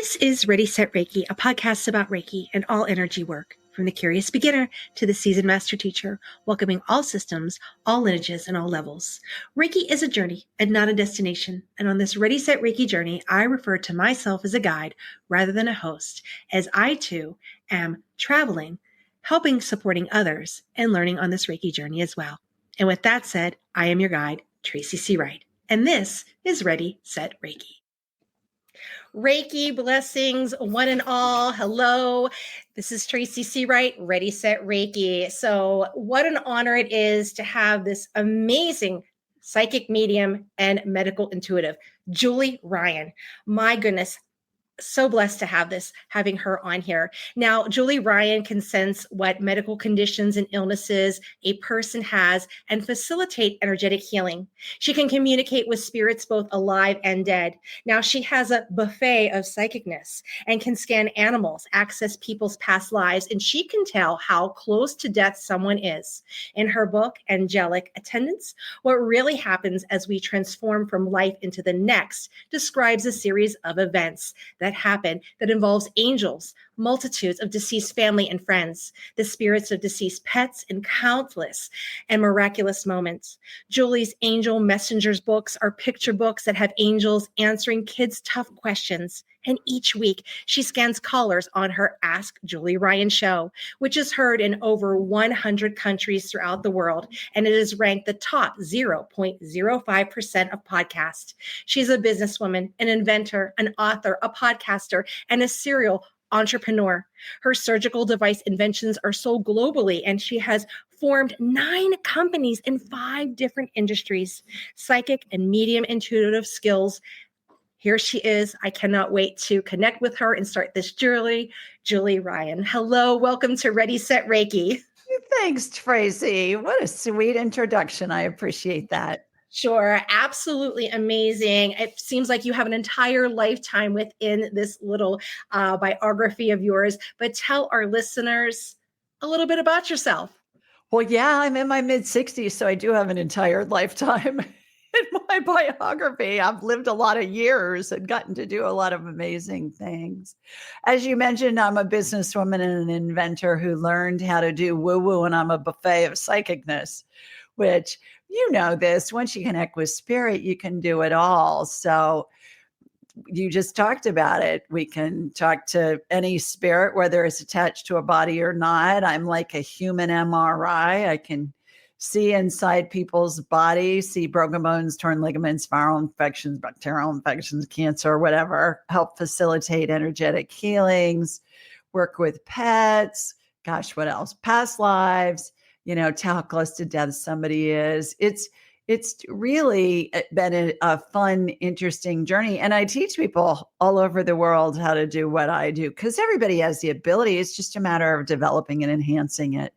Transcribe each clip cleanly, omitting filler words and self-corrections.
This is Ready, Set, Reiki, a podcast about Reiki and all energy work, from the curious beginner to the seasoned master teacher, welcoming all systems, all lineages, and all levels. Reiki is a journey and not a destination. And on this Ready, Set, Reiki journey, I refer to myself as a guide rather than a host, as I too am traveling, helping, supporting others, and learning on this Reiki journey as well. And with that said, I am your guide, Tracy C. Wright, and this is Ready, Set, Reiki. Reiki blessings, one and all. Hello, this is Tracy C. Wright, Ready, Set, Reiki. So what an honor it is to have this amazing psychic medium and medical intuitive, Julie Ryan. My goodness. So blessed to have having her on here. Now, Julie Ryan can sense what medical conditions and illnesses a person has and facilitate energetic healing. She can communicate with spirits both alive and dead. Now, she has a buffet of psychicness and can scan animals, access people's past lives, and she can tell how close to death someone is. In her book, Angelic Attendants, What Really Happens as We Transform from Life into the Next, describes a series of events that happen that involves angels, multitudes of deceased family and friends, the spirits of deceased pets, and countless and miraculous moments. Julie's Angel Messengers books are picture books that have angels answering kids' tough questions. And each week, she scans callers on her Ask Julie Ryan show, which is heard in over 100 countries throughout the world, and it is ranked the top 0.05% of podcasts. She's a businesswoman, an inventor, an author, a podcaster, and a serial entrepreneur. Her surgical device inventions are sold globally, and she has formed 9 companies in 5 different industries. Psychic and medium intuitive skills. Here she is. I cannot wait to connect with her and start this journey. Julie Ryan. Hello. Welcome to Ready, Set, Reiki. Thanks, Tracy. What a sweet introduction. I appreciate that. Sure. Absolutely amazing. It seems like you have an entire lifetime within this little biography of yours. But tell our listeners a little bit about yourself. Well, yeah, I'm in my mid-60s, so I do have an entire lifetime in my biography. I've lived a lot of years and gotten to do a lot of amazing things. As you mentioned, I'm a businesswoman and an inventor who learned how to do woo-woo, and I'm a buffet of psychicness, which, you know this, once you connect with spirit, you can do it all. So you just talked about it. We can talk to any spirit, whether it's attached to a body or not. I'm like a human MRI. I can see inside people's bodies, see broken bones, torn ligaments, viral infections, bacterial infections, cancer, whatever, help facilitate energetic healings, work with pets. Gosh, what else? Past lives, tell how close to death somebody is. It's really been a fun, interesting journey. And I teach people all over the world how to do what I do because everybody has the ability. It's just a matter of developing and enhancing it.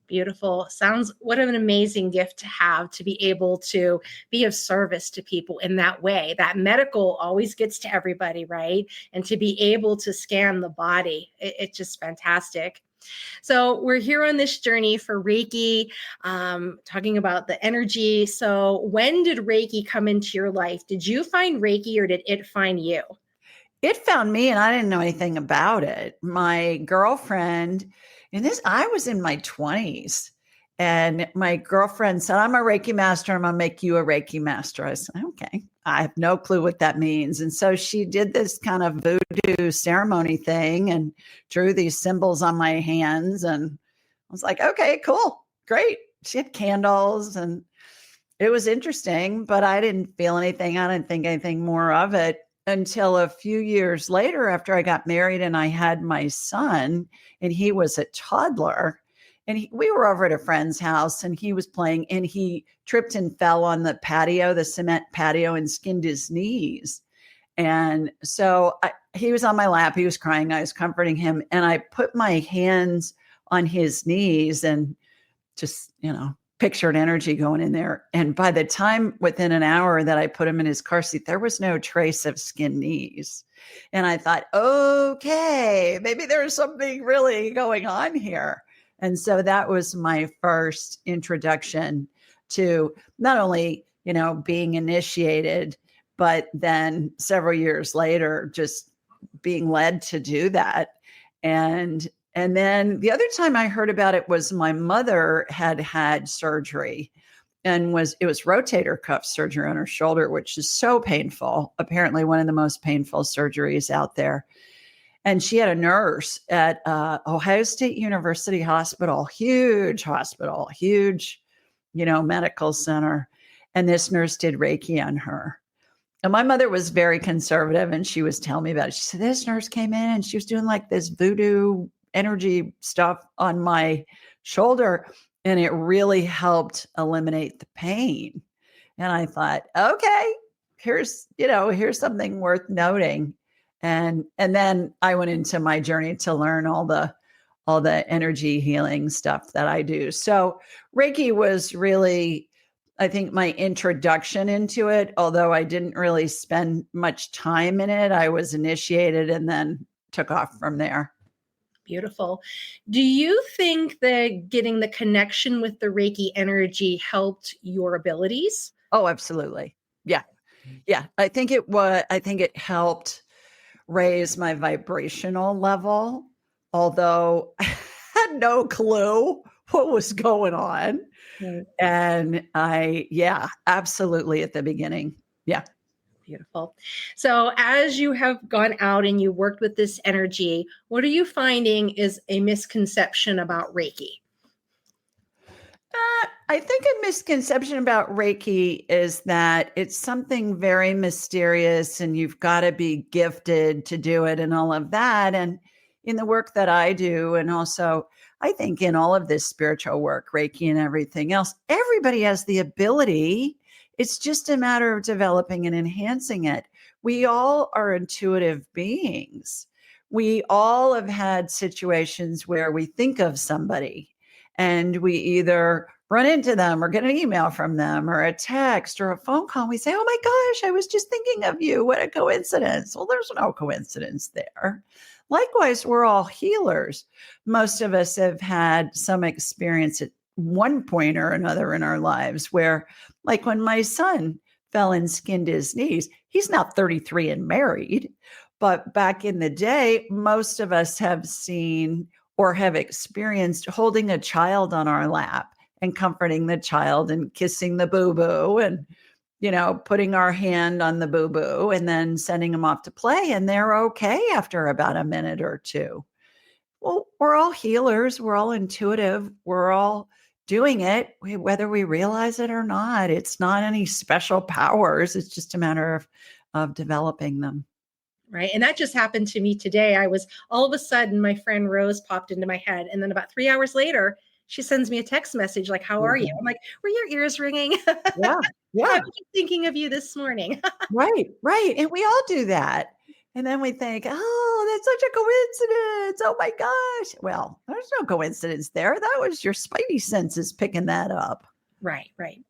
Beautiful. Sounds what an amazing gift to have, to be able to be of service to people in that way. That medical always gets to everybody, right? And to be able to scan the body, it's just fantastic. So we're here on this journey for Reiki, talking about the energy. So when did Reiki come into your life? Did you find Reiki or did it find you? It found me and I didn't know anything about it. My girlfriend, I was in my 20s and my girlfriend said, I'm a Reiki master. I'm going to make you a Reiki master. I said, okay. I have no clue what that means. And so she did this kind of voodoo ceremony thing and drew these symbols on my hands. And I was like, okay, cool, great. She had candles and it was interesting, but I didn't feel anything. I didn't think anything more of it until a few years later after I got married and I had my son and he was a toddler. And we were over at a friend's house and he was playing and he tripped and fell on the patio, the cement patio, and skinned his knees. And so he was on my lap. He was crying. I was comforting him. And I put my hands on his knees and just, pictured energy going in there. And by the time within an hour that I put him in his car seat, there was no trace of skinned knees. And I thought, okay, maybe there's something really going on here. And so that was my first introduction to not only, being initiated, but then several years later, just being led to do that. And then the other time I heard about it was my mother had surgery, and it was rotator cuff surgery on her shoulder, which is so painful. Apparently one of the most painful surgeries out there. And she had a nurse at Ohio State University Hospital, huge, medical center. And this nurse did Reiki on her. And my mother was very conservative, and she was telling me about it. She said, this nurse came in and she was doing like this voodoo energy stuff on my shoulder, and it really helped eliminate the pain. And I thought, okay, here's something worth noting. And then I went into my journey to learn all the energy healing stuff that I do. So Reiki was really, I think, my introduction into it, although I didn't really spend much time in it. I was initiated and then took off from there. Beautiful. Do you think that getting the connection with the Reiki energy helped your abilities? Oh, absolutely. Yeah. Yeah. I think it helped raise my vibrational level, although I had no clue what was going on. Right. And absolutely at the beginning. Yeah. Beautiful. So as you have gone out and you worked with this energy, what are you finding is a misconception about Reiki? I think a misconception about Reiki is that it's something very mysterious and you've got to be gifted to do it and all of that. And in the work that I do, and also I think in all of this spiritual work, Reiki and everything else, everybody has the ability. It's just a matter of developing and enhancing it. We all are intuitive beings. We all have had situations where we think of somebody and we either run into them or get an email from them or a text or a phone call. We say, oh my gosh, I was just thinking of you. What a coincidence. Well, there's no coincidence there. Likewise, we're all healers. Most of us have had some experience at one point or another in our lives where, like when my son fell and skinned his knees, he's now 33 and married. But back in the day, most of us have seen or have experienced holding a child on our lap and comforting the child and kissing the boo-boo and, putting our hand on the boo-boo and then sending them off to play. And they're okay after about a minute or two. Well, we're all healers. We're all intuitive. We're all doing it, whether we realize it or not. It's not any special powers. It's just a matter of developing them. Right. And that just happened to me today. All of a sudden, my friend Rose popped into my head. And then about 3 hours later, she sends me a text message like, how are you? I'm like, were your ears ringing? Yeah. Yeah. I was thinking of you this morning. Right. Right. And we all do that. And then we think, oh, that's such a coincidence. Oh my gosh. Well, there's no coincidence there. That was your spidey senses picking that up. Right. Right.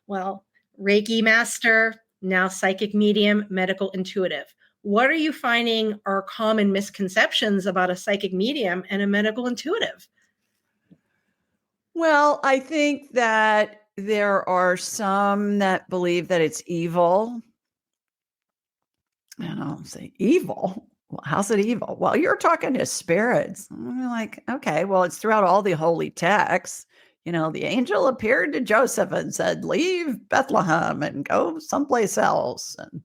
Well, Reiki master, now psychic medium, medical intuitive. What are you finding are common misconceptions about a psychic medium and a medical intuitive? Well, I think that there are some that believe that it's evil. And I'll say, evil? Well, how's it evil? Well, you're talking to spirits. I'm like, okay, well, it's throughout all the holy texts. The angel appeared to Joseph and said, leave Bethlehem and go someplace else. And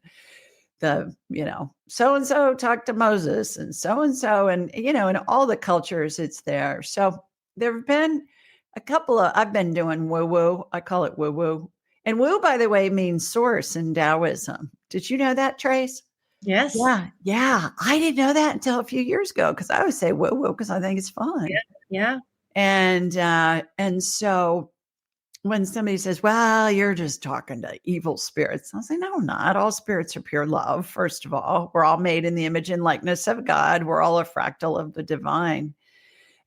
so-and-so talked to Moses and so-and-so. And, in all the cultures, it's there. So there have been I've been doing woo-woo. I call it woo-woo. And woo, by the way, means source in Taoism. Did you know that, Trace? Yes. Yeah. I didn't know that until a few years ago because I always say woo-woo because I think it's fun. Yeah. And so when somebody says, well, you're just talking to evil spirits, I'll say, no, I'm not. All spirits are pure love. First of all, we're all made in the image and likeness of God. We're all a fractal of the divine.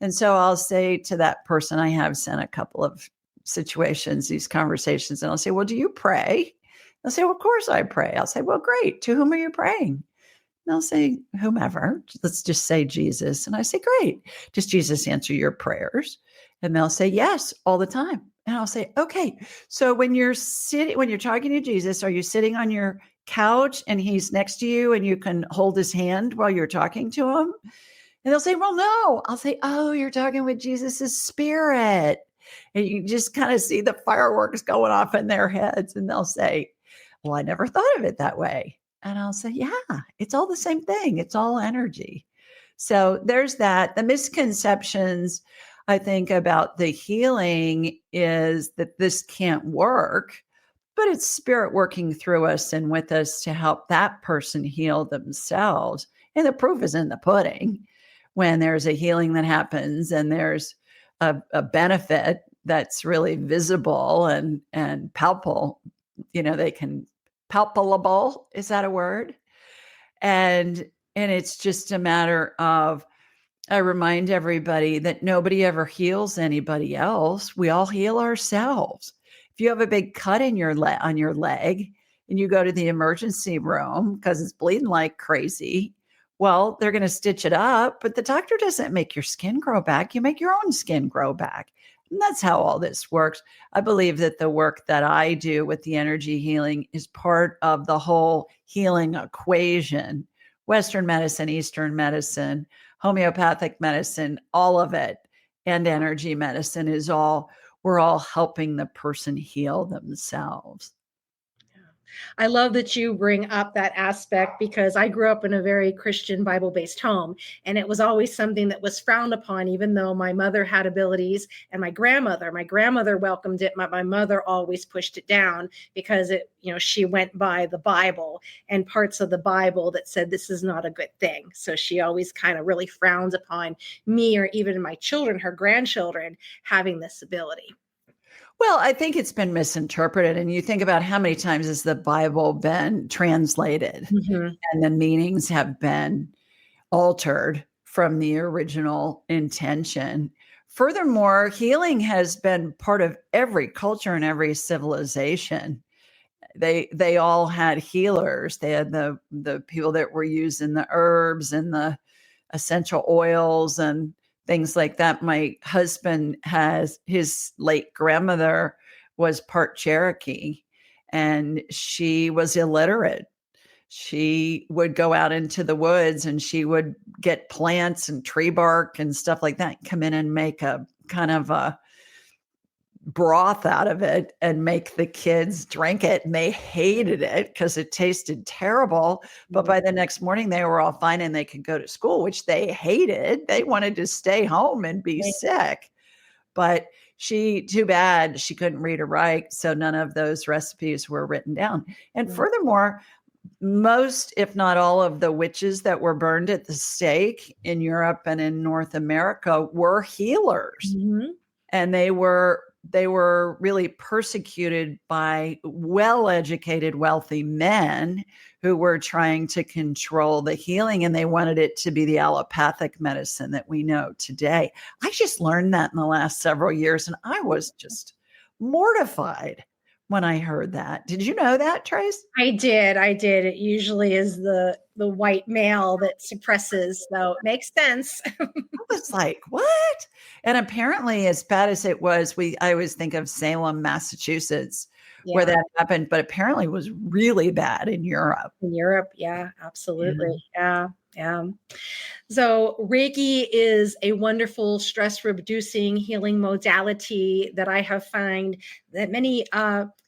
And so I'll say to that person, I have sent a couple of situations, these conversations, and I'll say, well, do you pray? They'll say, well, of course I pray. I'll say, well, great. To whom are you praying? And they'll say, whomever. Let's just say Jesus. And I say, great. Does Jesus answer your prayers? And they'll say, yes, all the time. And I'll say, okay. So when you're talking to Jesus, are you sitting on your couch and he's next to you and you can hold his hand while you're talking to him? And they'll say, well, no. I'll say, oh, you're talking with Jesus's spirit. And you just kind of see the fireworks going off in their heads. And they'll say, well, I never thought of it that way. And I'll say, yeah, it's all the same thing. It's all energy. So there's that. The misconceptions, I think, about the healing is that this can't work, but it's spirit working through us and with us to help that person heal themselves. And the proof is in the pudding. When there's a healing that happens and there's a benefit that's really visible and palpable, they can palpable. Is that a word? And it's just a matter of, I remind everybody that nobody ever heals anybody else. We all heal ourselves. If you have a big cut in on your leg and you go to the emergency room because it's bleeding like crazy, well, they're going to stitch it up, but the doctor doesn't make your skin grow back. You make your own skin grow back. And that's how all this works. I believe that the work that I do with the energy healing is part of the whole healing equation. Western medicine, Eastern medicine, homeopathic medicine, all of it, and energy medicine we're all helping the person heal themselves. I love that you bring up that aspect because I grew up in a very Christian Bible-based home, and it was always something that was frowned upon, even though my mother had abilities and my grandmother welcomed it. My mother always pushed it down because she went by the Bible and parts of the Bible that said this is not a good thing. So she always kind of really frowns upon me or even my children, her grandchildren, having this ability. Well, I think it's been misinterpreted. And you think about how many times has the Bible been translated and the meanings have been altered from the original intention. Furthermore, healing has been part of every culture and every civilization. They all had healers. They had the people that were using the herbs and the essential oils and things like that. My husband his late grandmother was part Cherokee and she was illiterate. She would go out into the woods and she would get plants and tree bark and stuff like that, come in and make a kind of a broth out of it and make the kids drink it. And they hated it because it tasted terrible. But by the next morning, they were all fine and they could go to school, which they hated. They wanted to stay home and be sick. But too bad she couldn't read or write. So none of those recipes were written down. And furthermore, most, if not all of the witches that were burned at the stake in Europe and in North America were healers. And they were really persecuted by well-educated, wealthy men who were trying to control the healing, and they wanted it to be the allopathic medicine that we know today. I just learned that in the last several years, and I was just mortified when I heard that. Did you know that, Trace? I did. It usually is the white male that suppresses, so it makes sense. I was like, what? And apparently, as bad as it was, I always think of Salem, Massachusetts, where that happened, but apparently it was really bad in Europe. Yeah, absolutely. Yeah. So Reiki is a wonderful stress reducing healing modality that I have found that many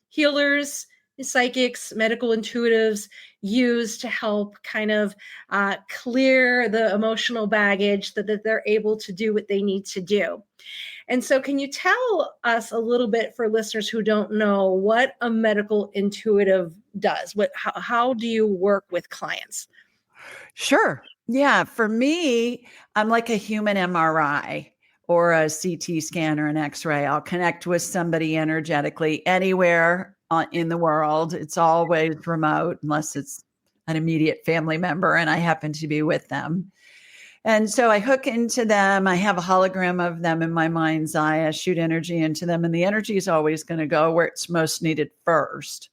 healers, psychics, medical intuitives use to help kind of clear the emotional baggage that they're able to do what they need to do. And so can you tell us a little bit, for listeners who don't know, what a medical intuitive does? How do you work with clients? Sure. Yeah. For me, I'm like a human MRI or a CT scan or an X-ray. I'll connect with somebody energetically anywhere in the world. It's always remote unless it's an immediate family member and I happen to be with them. And so I hook into them. I have a hologram of them in my mind's eye. I shoot energy into them, and the energy is always going to go where it's most needed first.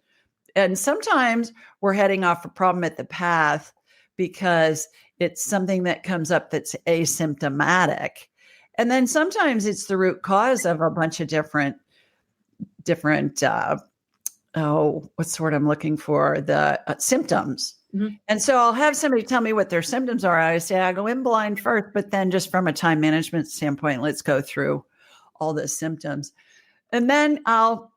And sometimes we're heading off a problem at the path because it's something that comes up that's asymptomatic. And then sometimes it's the root cause of a bunch of different what's the word I'm looking for? The symptoms. Mhm. And so I'll have somebody tell me what their symptoms are. I say, I go in blind first, but then just from a time management standpoint, let's go through all the symptoms. And then I'll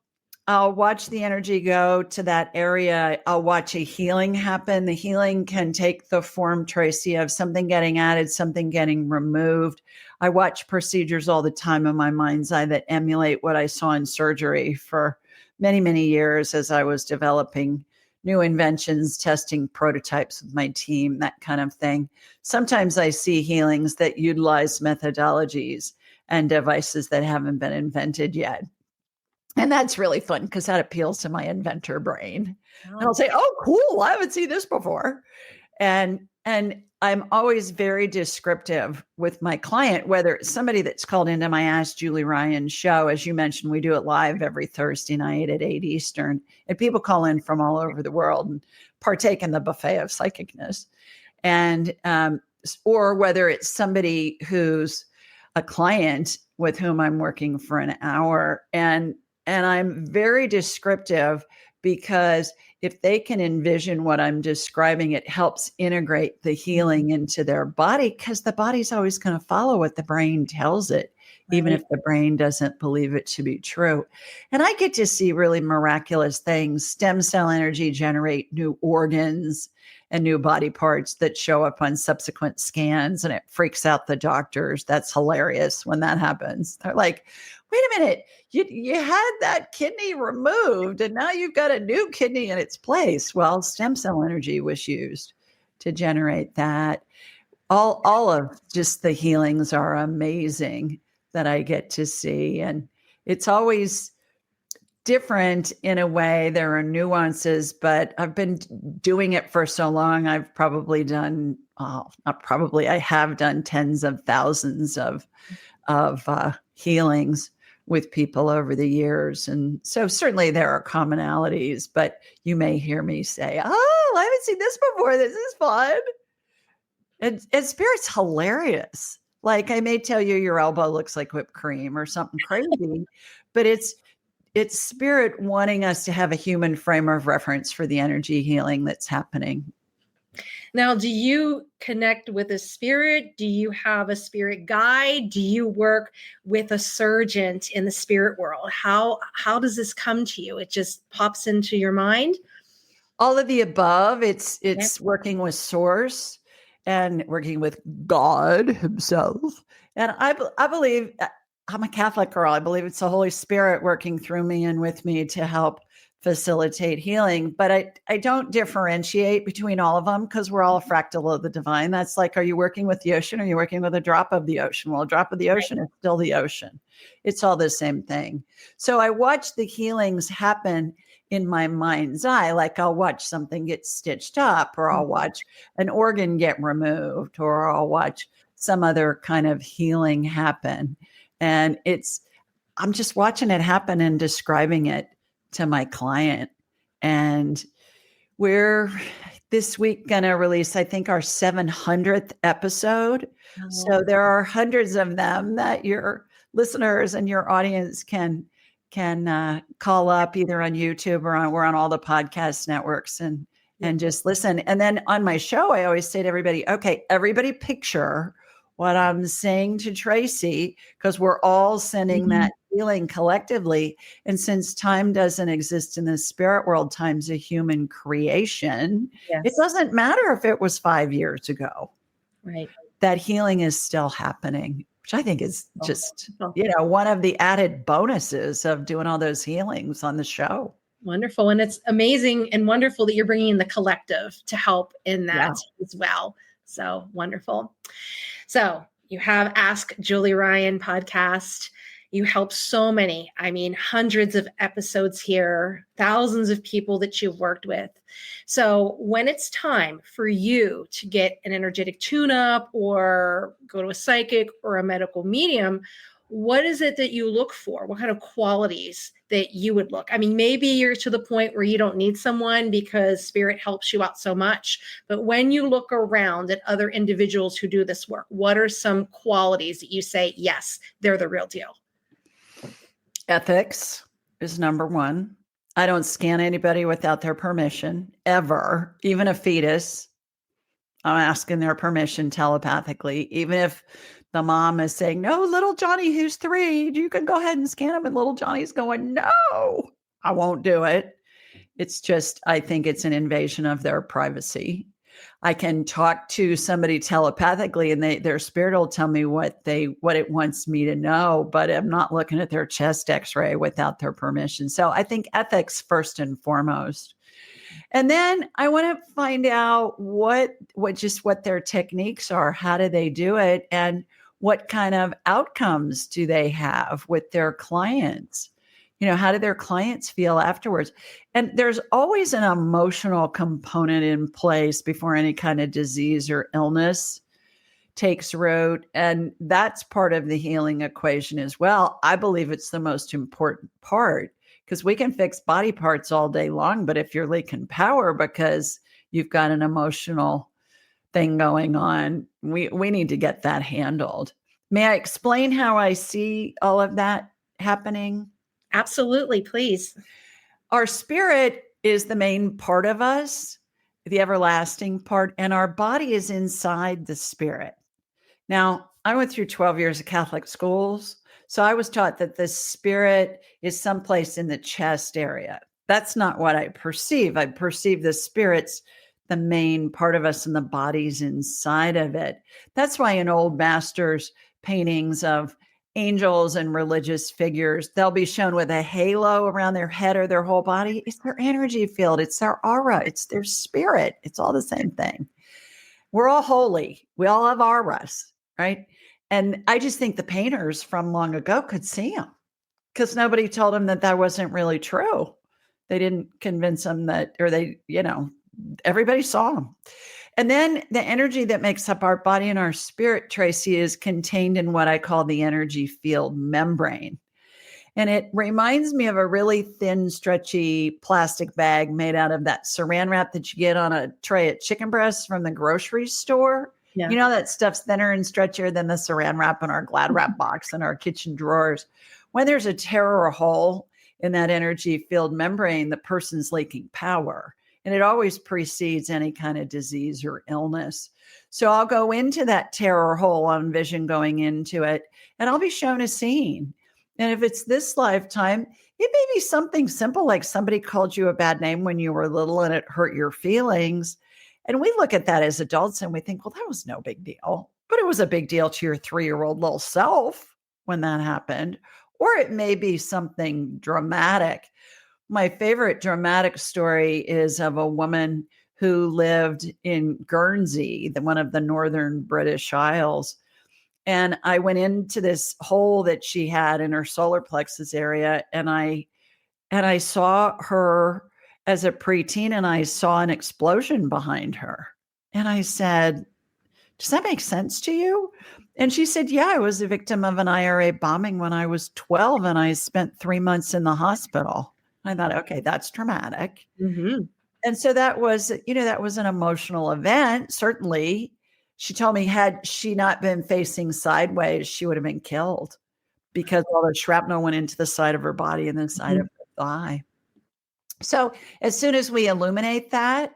watch the energy go to that area. I'll watch a healing happen. The healing can take the form, Tracy, of something getting added, something getting removed. I watch procedures all the time in my mind's eye that emulate what I saw in surgery for many, many years as I was developing new inventions, testing prototypes with my team, that kind of thing. Sometimes I see healings that utilize methodologies and devices that haven't been invented yet. And that's really fun because that appeals to my inventor brain. And I'll say, oh, cool, I haven't seen this before. And I'm always very descriptive with my client, whether it's somebody that's called into my Ask Julie Ryan show. As you mentioned, we do it live every Thursday night at 8 Eastern. And people call in from all over the world and partake in the buffet of psychicness. And or whether it's somebody who's a client with whom I'm working for an hour. And I'm very descriptive because if they can envision what I'm describing, it helps integrate the healing into their body because the body's always going to follow what the brain tells it, even if the brain doesn't believe it to be true. And I get to see really miraculous things. Stem cell energy generate new organs and new body parts that show up on subsequent scans, and it freaks out the doctors. That's hilarious when that happens. They're like, wait a minute, you had that kidney removed and now you've got a new kidney in its place. Well, stem cell energy was used to generate that. All of just the healings are amazing that I get to see. And it's always different in a way. There are nuances, but I've been doing it for so long. I've probably done, I have done tens of thousands of healings with people over the years. And so certainly there are commonalities, but you may hear me say, oh, I haven't seen this before. This is fun. And spirit's hilarious. Like I may tell you your elbow looks like whipped cream or something crazy, but it's spirit wanting us to have a human frame of reference for the energy healing that's happening. Now, do you connect with a spirit? Do you have a spirit guide? Do you work with a surgeon in the spirit world? How does this come to you? It just pops into your mind? All of the above. It's working with source and working with God himself. And I believe, I'm a Catholic girl. I believe it's the Holy Spirit working through me and with me to help facilitate healing. But I don't differentiate between all of them because we're all a fractal of the divine. That's like, are you working with the ocean or are you working with a drop of the ocean? Well, a drop of the ocean is still the ocean. It's all the same thing. So I watch the healings happen in my mind's eye. Like I'll watch something get stitched up, or I'll watch an organ get removed, or I'll watch some other kind of healing happen. And I'm just watching it happen and describing it to my client. And we're this week going to release, I think, our 700th episode. Oh. So there are hundreds of them that your listeners and your audience can call up either on YouTube or we're on all the podcast networks and just listen. And then on my show, I always say to everybody, okay, everybody picture what I'm saying to Tracy, because we're all sending that feeling collectively. And since time doesn't exist in the spirit world, time's a human creation. Yes. It doesn't matter if it was 5 years ago. Right. That healing is still happening, which I think is just, one of the added bonuses of doing all those healings on the show. Wonderful. And it's amazing and wonderful that you're bringing in the collective to help in that as well. So wonderful. So you have Ask Julie Ryan podcast. You help so many, hundreds of episodes here, thousands of people that you've worked with. So when it's time for you to get an energetic tune-up or go to a psychic or a medical medium, what is it that you look for? What kind of qualities that you would look? Maybe you're to the point where you don't need someone because spirit helps you out so much. But when you look around at other individuals who do this work, what are some qualities that you say, yes, they're the real deal? Ethics is number one. I don't scan anybody without their permission, ever, even a fetus. I'm asking their permission telepathically, even if the mom is saying, no, little Johnny, who's 3, you can go ahead and scan him. And little Johnny's going, no, I won't do it. It's just, I think it's an invasion of their privacy. I can talk to somebody telepathically and their spirit will tell me what it wants me to know, but I'm not looking at their chest x-ray without their permission. So I think ethics first and foremost. And then I want to find out what their techniques are. How do they do it? And what kind of outcomes do they have with their clients? How do their clients feel afterwards? And there's always an emotional component in place before any kind of disease or illness takes root. And that's part of the healing equation as well. I believe it's the most important part, because we can fix body parts all day long, but if you're leaking power because you've got an emotional thing going on, we need to get that handled. May I explain how I see all of that happening? Absolutely, please. Our spirit is the main part of us, the everlasting part, and our body is inside the spirit. Now, I went through 12 years of Catholic schools, so I was taught that the spirit is someplace in the chest area. That's not what I perceive. I perceive the spirit's the main part of us and the body's inside of it. That's why in old masters' paintings of angels and religious figures, they'll be shown with a halo around their head or their whole body. It's their energy field. It's their aura. It's their spirit. It's all the same thing. We're all holy. We all have auras, right? And I just think the painters from long ago could see them because nobody told them that wasn't really true. They didn't convince them that, or everybody saw them. And then the energy that makes up our body and our spirit, Tracy, is contained in what I call the energy field membrane. And it reminds me of a really thin, stretchy plastic bag made out of that saran wrap that you get on a tray at chicken breasts from the grocery store. Yeah. That stuff's thinner and stretchier than the saran wrap in our Glad Wrap box in our kitchen drawers. When there's a tear or a hole in that energy field membrane, the person's leaking power. And it always precedes any kind of disease or illness. So I'll go into that tear or hole on vision going into it, and I'll be shown a scene. And if it's this lifetime, it may be something simple, like somebody called you a bad name when you were little and it hurt your feelings. And we look at that as adults and we think, well, that was no big deal. But it was a big deal to your 3-year-old little self when that happened. Or it may be something dramatic. My favorite dramatic story is of a woman who lived in Guernsey, one of the northern British Isles. And I went into this hole that she had in her solar plexus area, and I saw her as a preteen, and I saw an explosion behind her. And I said, does that make sense to you? And she said, yeah, I was a victim of an IRA bombing when I was 12, and I spent 3 months in the hospital. I thought, okay, that's traumatic. Mm-hmm. And so that was an emotional event. Certainly, she told me, had she not been facing sideways, she would have been killed because all the shrapnel went into the side of her body and the side of her thigh. So as soon as we illuminate that,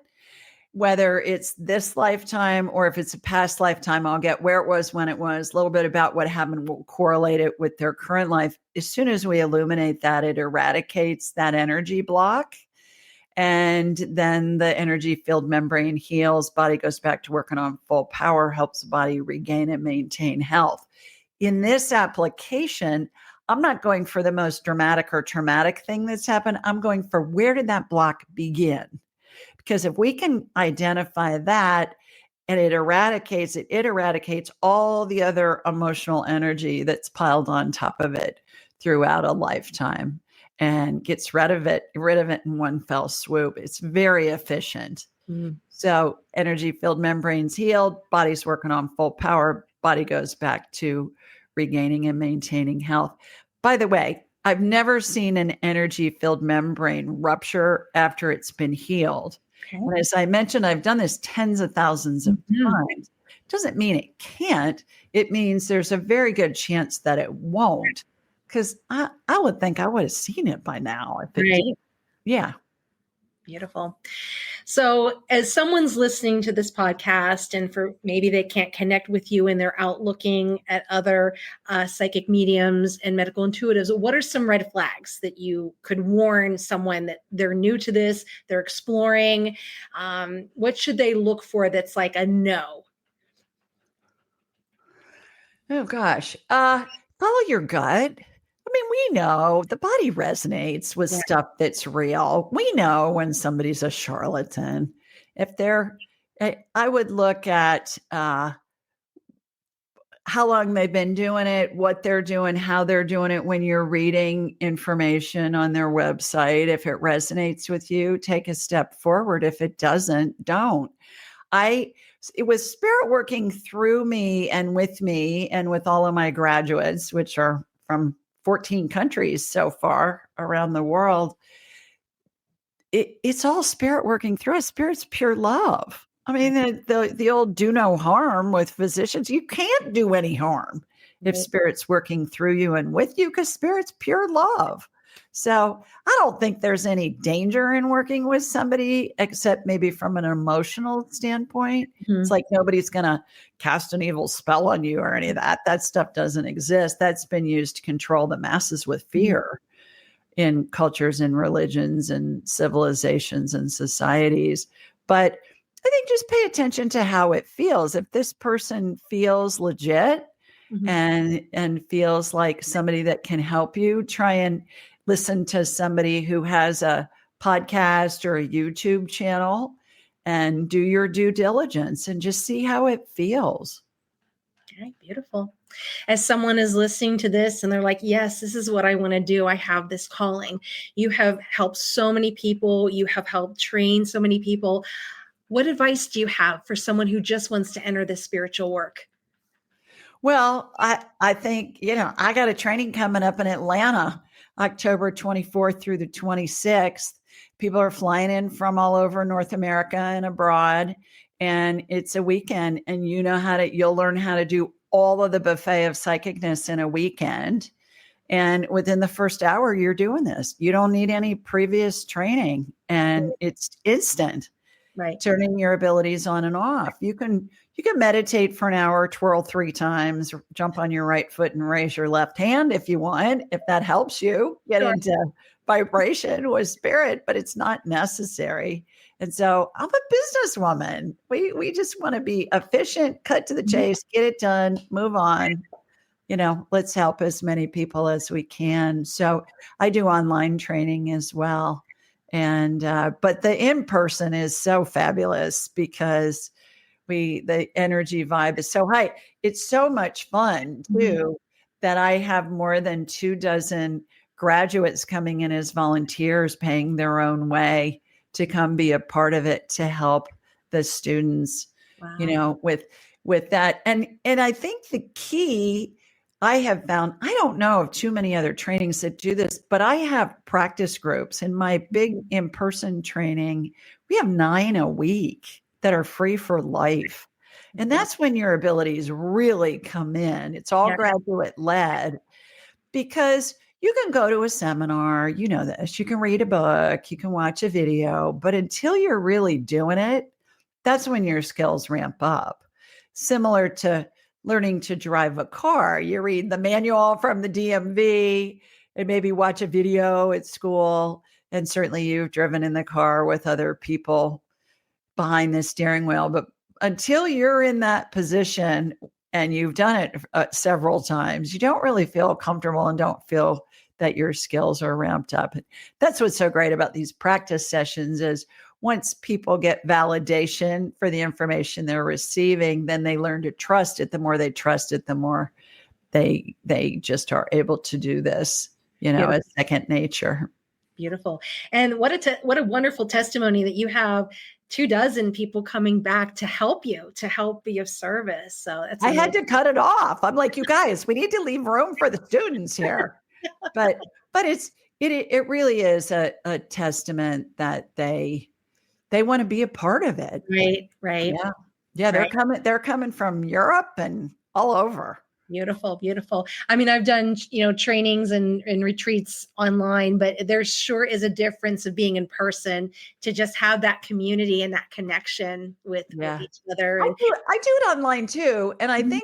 whether it's this lifetime or if it's a past lifetime, I'll get where it was, when it was, a little bit about what happened, we'll correlate it with their current life. As soon as we illuminate that, it eradicates that energy block. And then the energy field membrane heals, body goes back to working on full power, helps the body regain and maintain health. In this application, I'm not going for the most dramatic or traumatic thing that's happened. I'm going for, where did that block begin? Because if we can identify that and it eradicates all the other emotional energy that's piled on top of it throughout a lifetime and gets rid of it in one fell swoop. It's very efficient. Mm. So energy field membranes healed, body's working on full power, body goes back to regaining and maintaining health. By the way, I've never seen an energy field membrane rupture after it's been healed. Okay. And as I mentioned, I've done this tens of thousands of times. Doesn't mean it can't. It means there's a very good chance that it won't. Because I would think I would have seen it by now if it did. Yeah. Beautiful. So, as someone's listening to this podcast, and for maybe they can't connect with you and they're out looking at other psychic mediums and medical intuitives, what are some red flags that you could warn someone that they're new to this, they're exploring? What should they look for that's like a no? Oh gosh. Follow your gut. I mean, we know the body resonates with Yeah. stuff that's real. We know when somebody's a charlatan. If they're, I would look at how long they've been doing it, what they're doing, how they're doing it. When you're reading information on their website, if it resonates with you, take a step forward. If it doesn't, don't. I it was spirit working through me and with all of my graduates, which are from 14 countries so far around the world. It's all spirit working through us. Spirit's pure love. I mean, the old do no harm with physicians. You can't do any harm if Right. spirit's working through you and with you, because spirit's pure love. So I don't think there's any danger in working with somebody, except maybe from an emotional standpoint. It's Mhm. like nobody's going to cast an evil spell on you or any of that. That stuff doesn't exist. That's been used to control the masses with Mhm. fear in cultures and religions and civilizations and societies. But I think just pay attention to how it feels. If this person feels legit Mhm. and feels like somebody that can help you, try and listen to somebody who has a podcast or a YouTube channel and do your due diligence and just see how it feels. Okay, beautiful. As someone is listening to this and they're like, yes, this is what I want to do. I have this calling. You have helped so many people. You have helped train so many people. What advice do you have for someone who just wants to enter this spiritual work? Well, I think, I got a training coming up in Atlanta, October 24th through the 26th. People are flying in from all over North America and abroad, and it's a weekend, and you'll learn how to do all of the buffet of psychicness in a weekend. And within the first hour, you're doing this. You don't need any previous training, and it's instant, Right. turning your abilities on and off. You can meditate for an hour, twirl 3 times, jump on your right foot and raise your left hand if you want, if that helps you get Sure. into vibration with spirit, but it's not necessary. And so I'm a businesswoman. We just want to be efficient, cut to the Mhm. chase, get it done, move on. Let's help as many people as we can. So I do online training as well. And, but the in person is so fabulous because the energy vibe is so high. It's so much fun Mhm. too, that I have more than 2 dozen graduates coming in as volunteers, paying their own way to come be a part of it to help the students, Wow. with that. And I think the key I have found, I don't know of too many other trainings that do this, but I have practice groups in my big in-person training. We have 9 a week that are free for life. And Beautiful. that's when your abilities really come in. It's all Yeah. graduate led, because you can go to a seminar, this, you can read a book, you can watch a video, but until you're really doing it, that's when your skills ramp up. Similar to learning to drive a car, you read the manual from the DMV and maybe watch a video at school. And certainly you've driven in the car with other people behind the steering wheel. But until you're in that position and you've done it several times, you don't really feel comfortable and don't feel that your skills are ramped up. That's what's so great about these practice sessions is once people get validation for the information they're receiving, then they learn to trust it. The more they trust it, the more they just are able to do this, Beautiful. as second nature. Beautiful. And what a wonderful testimony that you have 2 dozen people coming back to help you, to help be of service. So that's I had amazing. to cut it off. I'm like, you guys, we need to leave room for the students here. But it really is a testament that they want to be a part of it. Right, right, Yeah. Yeah, right. they're coming from Europe and all over. Beautiful, beautiful. I mean, I've done, trainings and retreats online, but there sure is a difference of being in person to just have that community and that connection with Yeah. each other. I And do I do it online too, and Mhm.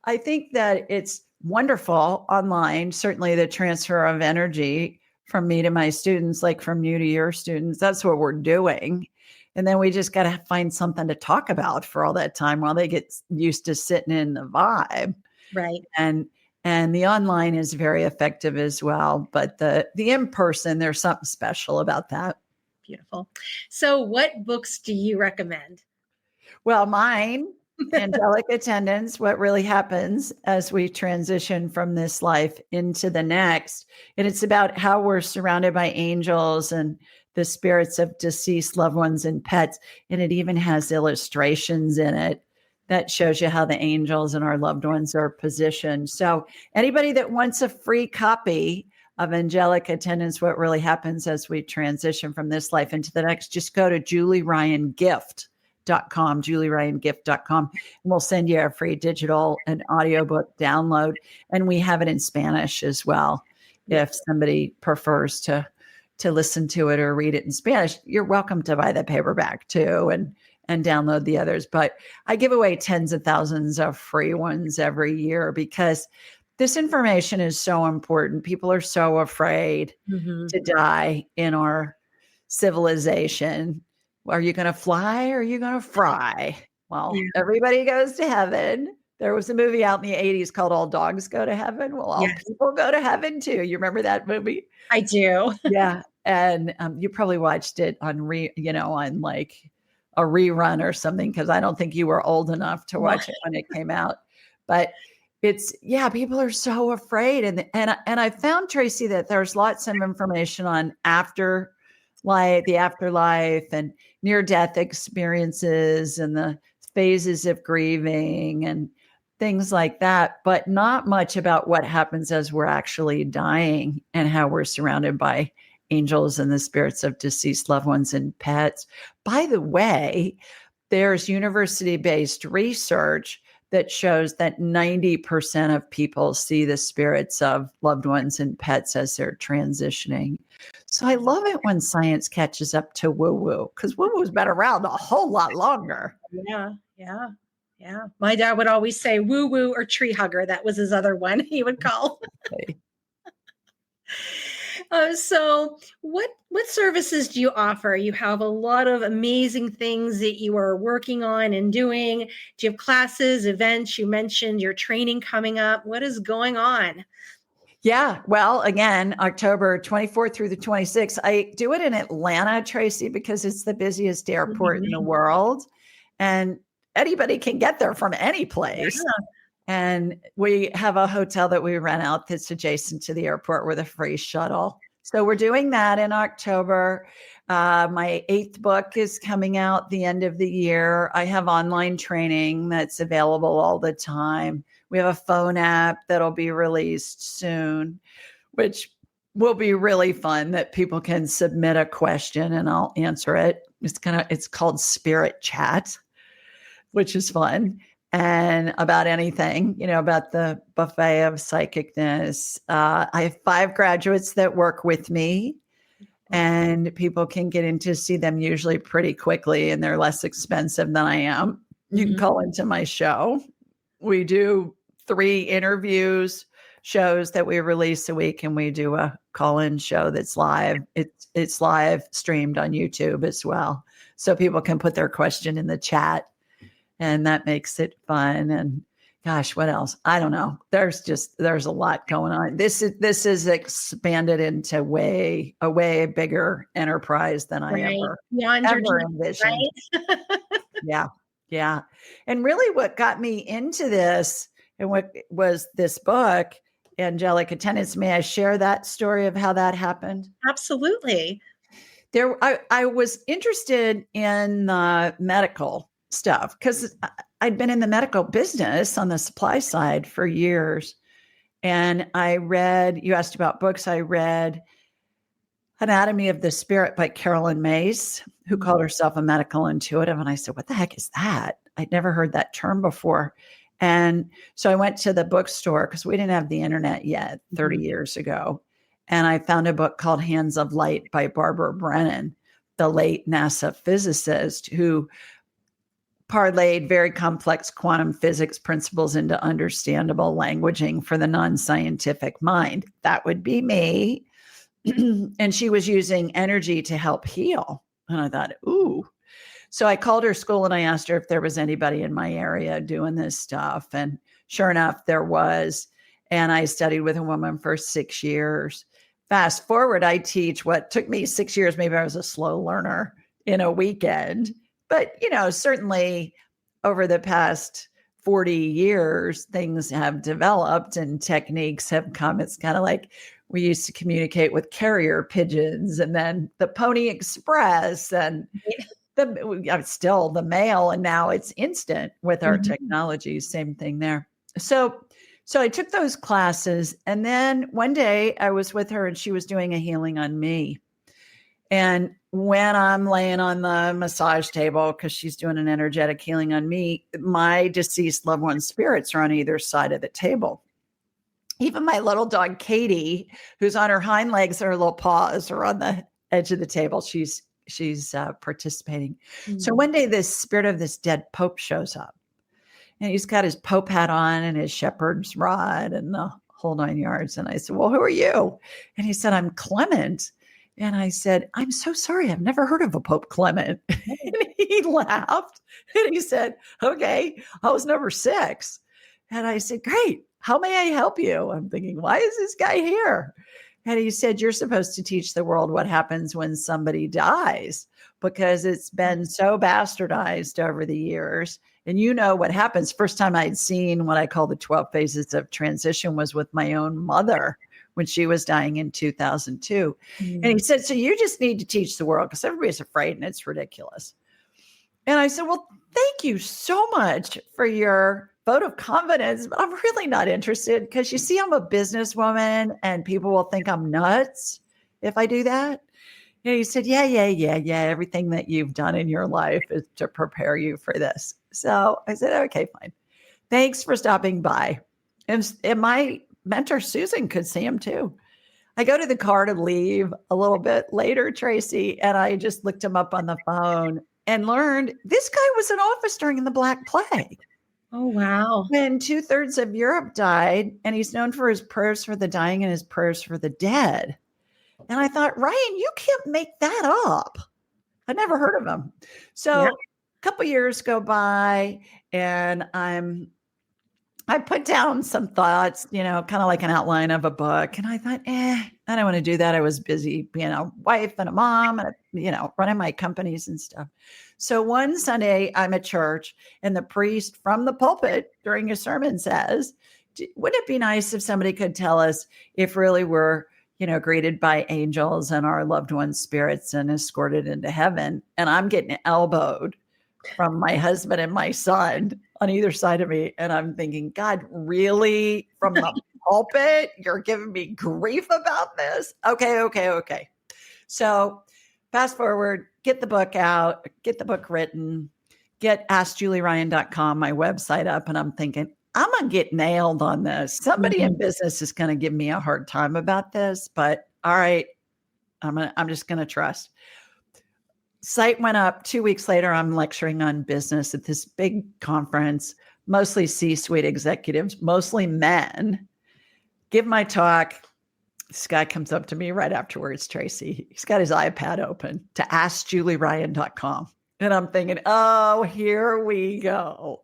I think that it's wonderful online, certainly the transfer of energy from me to my students, like from you to your students. That's what we're doing. And then we just got to find something to talk about for all that time while they get used to sitting in the vibe. Right. And the online is very effective as well, but the in person, there's something special about that. Beautiful. So what books do you recommend? Well, mine, angelic attendance, what really happens as we transition from this life into the next. And it's about how we're surrounded by angels and the spirits of deceased loved ones and pets. And it even has illustrations in it that shows you how the angels and our loved ones are positioned. So, anybody that wants a free copy of angelic attendance, what really happens as we transition from this life into the next, just go to julieryangift.com, and we'll send you a free digital and audiobook download. And we have it in Spanish as well. Yeah. If somebody prefers to listen to it or read it in Spanish, you're welcome to buy the paperback too and download the others. But I give away tens of thousands of free ones every year because this information is so important. People are so afraid Mhm. to die in our civilization. Are you going to fly or are you going to fry? Well, Yeah. everybody goes to heaven. There was a movie out in the 80s called All Dogs Go to Heaven. Well, all Yes, people go to heaven too. You remember that movie? I do. Yeah. And you probably watched it on on like a rerun or something, because I don't think you were old enough to No. watch it when it came out. But it's, yeah, people are so afraid. And I found, Tracy, that there's lots of information on the afterlife and near death experiences and the phases of grieving and things like that, but not much about what happens as we're actually dying and how we're surrounded by angels and the spirits of deceased loved ones and pets. By the way, there's university based research that shows that 90% of people see the spirits of loved ones and pets as they're transitioning. So I love it when science catches up to woo woo, because woo woo's been around a whole lot longer. Yeah, yeah, yeah. My dad would always say woo woo or tree hugger. That was his other one he would call. So what services do you offer? You have a lot of amazing things that you are working on and doing. Do you have classes, events? You mentioned your training coming up. What is going on? Yeah. Well, again, October 24th through the 26th. I do it in Atlanta, Tracy, because it's the busiest airport in the world. And anybody can get there from any place. Yeah. And we have a hotel that we rent out that's adjacent to the airport with a free shuttle. So we're doing that in October. My 8th book is coming out the end of the year. I have online training that's available all the time. We have a phone app that'll be released soon, which will be really fun, that people can submit a question and I'll answer it. It's called Spirit Chat, which is fun. And about anything, about the buffet of psychicness. I have 5 graduates that work with me, and people can get in to see them usually pretty quickly, and they're less expensive than I am. You can call into my show. We do 3 interviews shows that we release a week, and we do a call-in show that's live. It's live streamed on YouTube as well. So people can put their question in the chat, and that makes it fun. And gosh, what else? I don't know. There's a lot going on. This is expanded into a way bigger enterprise than I Right. ever Beyond your dreams, envisioned. right? Yeah. Yeah. And really what got me into this and what was this book, Angelic Attendance, may I share that story of how that happened? Absolutely. I was interested in the medical stuff because I'd been in the medical business on the supply side for years. And you asked about books. I read Anatomy of the Spirit by Carolyn Mace, who called herself a medical intuitive. And I said, what the heck is that? I'd never heard that term before. And so I went to the bookstore because we didn't have the internet yet 30 years ago. And I found a book called Hands of Light by Barbara Brennan, the late NASA physicist who parlayed very complex quantum physics principles into understandable languaging for the non-scientific mind. That would be me. And she was using energy to help heal. And I thought, ooh. So I called her school and I asked her if there was anybody in my area doing this stuff. And sure enough, there was. And I studied with a woman for 6 years. Fast forward, I teach what took me 6 years. Maybe I was a slow learner in a weekend. But, certainly over the past 40 years, things have developed and techniques have come. It's kind of like we used to communicate with carrier pigeons and then the Pony Express and still the mail. And now it's instant with our technology. Same thing there. So I took those classes. And then one day I was with her and she was doing a healing on me. And when I'm laying on the massage table, because she's doing an energetic healing on me, my deceased loved one's spirits are on either side of the table. Even my little dog, Katie, who's on her hind legs, her little paws are on the edge of the table. She's participating. So one day this spirit of this dead Pope shows up. And he's got his Pope hat on and his shepherd's rod and the whole 9 yards. And I said, well, who are you? And he said, I'm Clement. And I said, I'm so sorry. I've never heard of a Pope Clement. And he laughed and he said, okay, I was number 6. And I said, great. How may I help you? I'm thinking, why is this guy here? And he said, you're supposed to teach the world what happens when somebody dies because it's been so bastardized over the years. And you know what happens. First time I'd seen what I call the 12 phases of transition was with my own mother when she was dying in 2002. And he said, so you just need to teach the world because everybody's afraid and it's ridiculous. And I said, well, thank you so much for your vote of confidence, but I'm really not interested because you see, I'm a businesswoman and people will think I'm nuts if I do that. And he said, yeah. Everything that you've done in your life is to prepare you for this. So I said, okay, fine. Thanks for stopping by. And my mentor, Susan, could see him too. I go to the car to leave a little bit later, Tracy, and I just looked him up on the phone and learned this guy was in office during the Black Plague. Oh, wow. When 2/3 of Europe died, and he's known for his prayers for the dying and his prayers for the dead. And I thought, Ryan, you can't make that up. I never heard of him. So a couple years go by and I put down some thoughts, kind of like an outline of a book. And I thought, I don't want to do that. I was busy being a wife and a mom and, running my companies and stuff. So one Sunday I'm at church and the priest from the pulpit during his sermon says, wouldn't it be nice if somebody could tell us if really we're, greeted by angels and our loved ones' spirits and escorted into heaven? And I'm getting elbowed from my husband and my son on either side of me. And I'm thinking, God, really? From the pulpit? You're giving me grief about this? Okay. So fast forward, get the book out, get the book written, get AskJulieRyan.com, my website up. And I'm thinking, I'm going to get nailed on this. Somebody in business is going to give me a hard time about this, but all right, I'm just going to trust. Site went up 2 weeks later. I'm lecturing on business at this big conference, mostly C-suite executives, mostly men. Give my talk. This guy comes up to me right afterwards, Tracy. He's got his iPad open to AskJulieRyan.com. And I'm thinking, oh, here we go.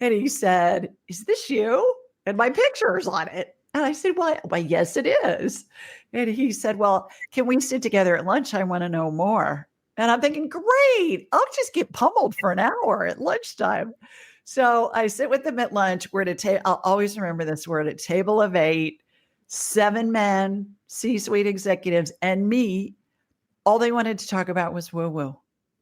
And he said, is this you? And my picture's on it. And I said, well, yes, it is. And he said, well, can we sit together at lunch? I want to know more. And I'm thinking, great, I'll just get pummeled for an hour at lunchtime. So I sit with them at lunch. We're at a table. I'll always remember this. We're at a table of 8, 7 men, C-suite executives, and me. All they wanted to talk about was woo-woo.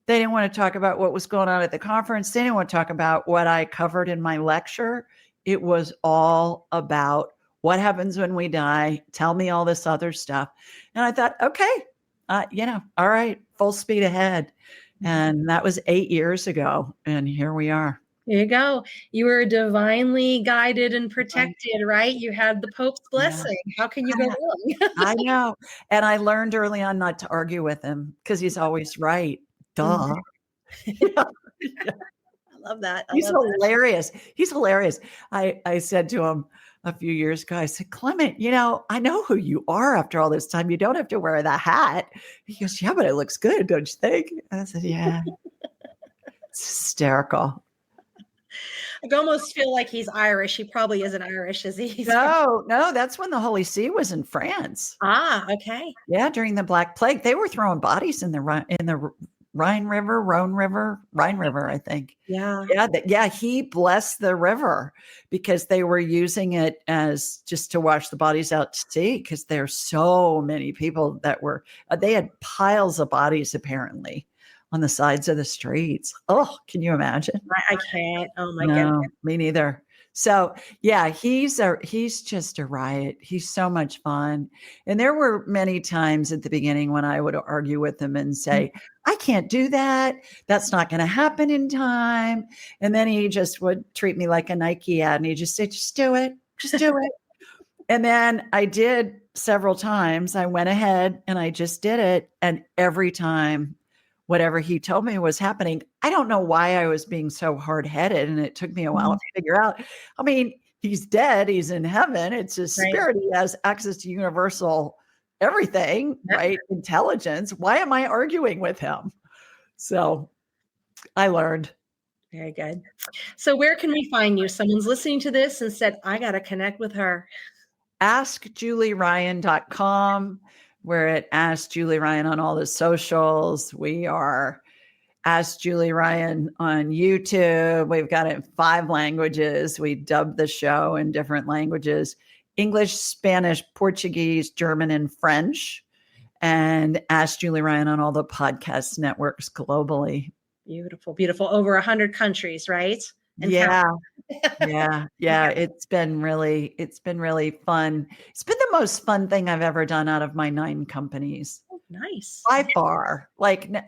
They didn't want to talk about what was going on at the conference. They didn't want to talk about what I covered in my lecture. It was all about what happens when we die. Tell me all this other stuff. And I thought, okay, all right, full speed ahead. And that was 8 years ago. And here we are. There you go. You were divinely guided and protected, right? You had the Pope's Yeah. blessing. How can you go wrong? I know. And I learned early on not to argue with him because he's always right. Mhm. Duh. Yeah. I love that. I He's love that. hilarious. He's hilarious. I said to him a few years ago, I said, Clement, I know who you are after all this time. You don't have to wear the hat. He goes, yeah, but it looks good, don't you think? And I said, yeah. It's hysterical. I almost feel like he's Irish. He probably isn't Irish, is he? No, that's when the Holy See was in France. Okay. Yeah, during the Black Plague, they were throwing bodies in the Rhine River, I think. Yeah. Yeah, he blessed the river because they were using it as just to wash the bodies out to sea because there's so many people that were they had piles of bodies apparently on the sides of the streets. Oh, can you imagine? I can't. Oh my goodness. No, me neither. So yeah, he's just a riot. He's so much fun. And there were many times at the beginning when I would argue with him and say, I can't do that. That's not going to happen in time. And then he just would treat me like a Nike ad and he just said, just do it. Just do it. And then I did several times. I went ahead and I just did it. And every time whatever he told me was happening. I don't know why I was being so hard-headed, and it took me a while to figure out. I mean, he's dead, he's in heaven, it's his spirit, he has access to universal everything, right? Intelligence. Why am I arguing with him? So I learned. Very good. So where can we find you? Someone's listening to this and said, I got to connect with her. AskJulieRyan.com. We're at Ask Julie Ryan on all the socials. We are Ask Julie Ryan on YouTube. We've got it in 5 languages. We dub the show in different languages: English, Spanish, Portuguese, German, and French. And Ask Julie Ryan on all the podcast networks globally. Beautiful, beautiful. Over 100 countries, right? And yeah. It's been really fun. It's been the most fun thing I've ever done out of my 9 companies. Oh, nice. By far.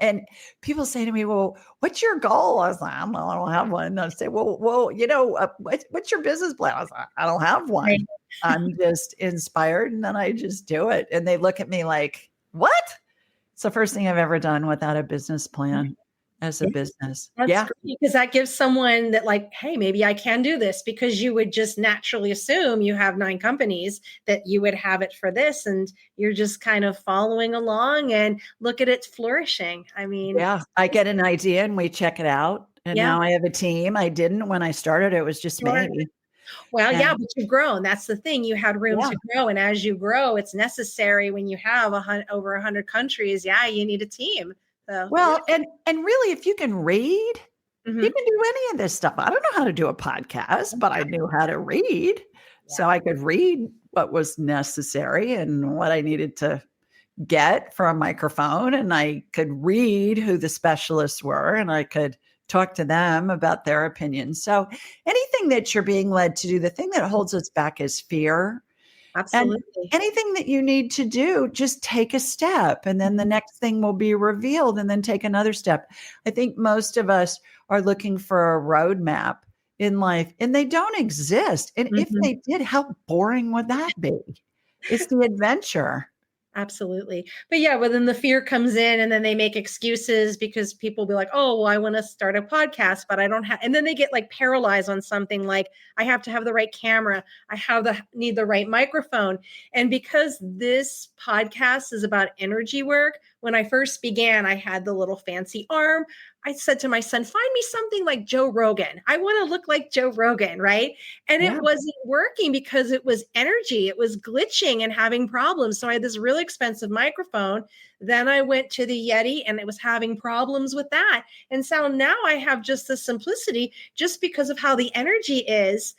And people say to me, well, what's your goal? I was like, I don't have one. And I say, well, what's your business plan? I was like, I don't have one. Right. I'm just inspired. And then I just do it. And they look at me like, what? It's the first thing I've ever done without a business plan. As a business. That's great, because that gives someone that like, hey, maybe I can do this, because you would just naturally assume you have 9 companies that you would have it for this, and you're just kind of following along and look at it flourishing. I mean, I get an idea and we check it out. And now I have a team. I didn't when I started, it was just me. Well, but you've grown. That's the thing. You had room to grow. And as you grow, it's necessary when you have over 100 countries. Yeah, you need a team. So, and really, if you can read, you can do any of this stuff. I don't know how to do a podcast, but I knew how to read. So I could read what was necessary and what I needed to get for a microphone. And I could read who the specialists were, and I could talk to them about their opinions. So anything that you're being led to do, the thing that holds us back is fear. Absolutely. And anything that you need to do, just take a step, and then the next thing will be revealed, and then take another step. I think most of us are looking for a roadmap in life, and they don't exist. And if they did, how boring would that be? It's the adventure. Absolutely. But well, then the fear comes in, and then they make excuses because people be like, oh, well, I want to start a podcast, but I don't have, and then they get like paralyzed on something like, I have to have the right camera. I need the right microphone. And because this podcast is about energy work, when I first began, I had the little fancy arm. I said to my son, find me something like Joe Rogan. I want to look like Joe Rogan, right? And it wasn't working because it was energy. It was glitching and having problems. So I had this really expensive microphone. Then I went to the Yeti, and it was having problems with that. And so now I have just the simplicity, just because of how the energy is.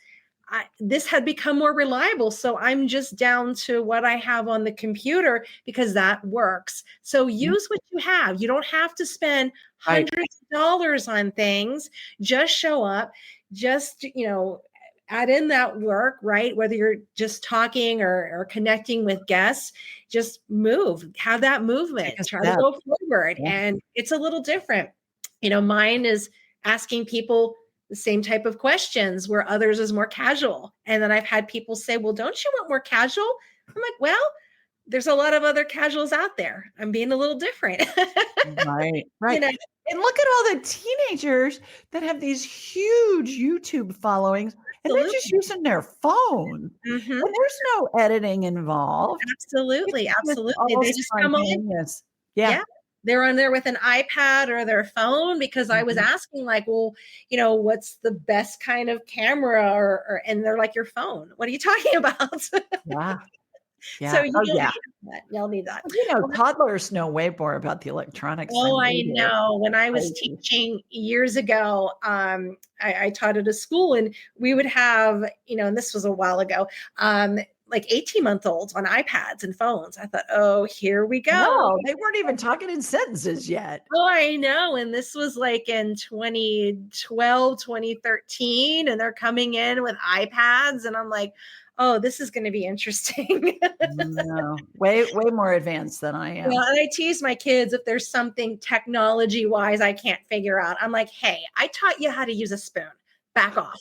This had become more reliable. So I'm just down to what I have on the computer, because that works. So use what you have. You don't have to spend hundreds of dollars on things. Just show up, just, add in that work, right? Whether you're just talking or connecting with guests, just have that movement, try to go forward. And it's a little different. Mine is asking people, the same type of questions, where others is more casual. And then I've had people say, well, don't you want more casual? I'm like, well, there's a lot of other casuals out there. I'm being a little different. Right, You right. know, And look at all the teenagers that have these huge YouTube followings, and they're just absolutely. using their phone. Hmm. And there's no editing involved. It's Absolutely. just Absolutely. all They just come on. spontaneous. Yeah. Yeah. They're on there with an iPad or their phone, because I was Mhm. asking, like, well, what's the best kind of camera, and they're like, your phone. What are you talking about? Yeah. So Yeah. you Oh, don't yeah. need that. You'll need that. Well, Toddlers know way more about the electronics oh, than we I do. know. When I was Crazy. teaching years ago, I taught at a school, and we would have, and this was a while ago, like 18-month-olds on iPads and phones. I thought, oh, here we go. No, they weren't even talking in sentences yet. Oh, I know. And this was like in 2012, 2013, and they're coming in with iPads. And I'm like, oh, this is going to be interesting. No, way more advanced than I Yeah, am. and I tease my kids if there's something technology wise I can't figure out. I'm like, hey, I taught you how to use a spoon. Back off.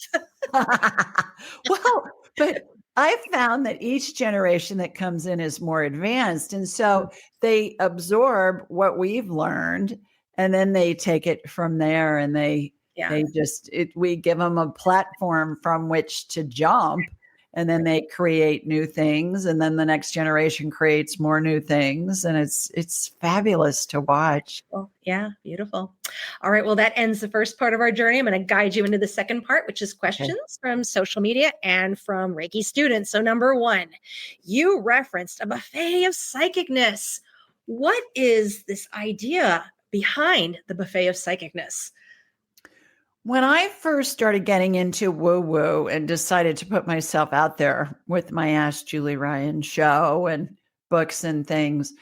Well, but I found that each generation that comes in is more advanced. And so they absorb what we've learned and then they take it from there and Yeah. they just we give them a platform from which to jump and then they create new things and then the next generation creates more new things and it's fabulous to watch. Well, yeah, beautiful. All right. Well, that ends the first part of our journey. I'm going to guide you into the second part, which is Okay. questions from social media and from Reiki students. So, number one, you referenced a buffet of psychicness. What is this idea behind the buffet of psychicness? When I first started getting into woo woo and decided to put myself out there with my Ask Julie Ryan show and books and things,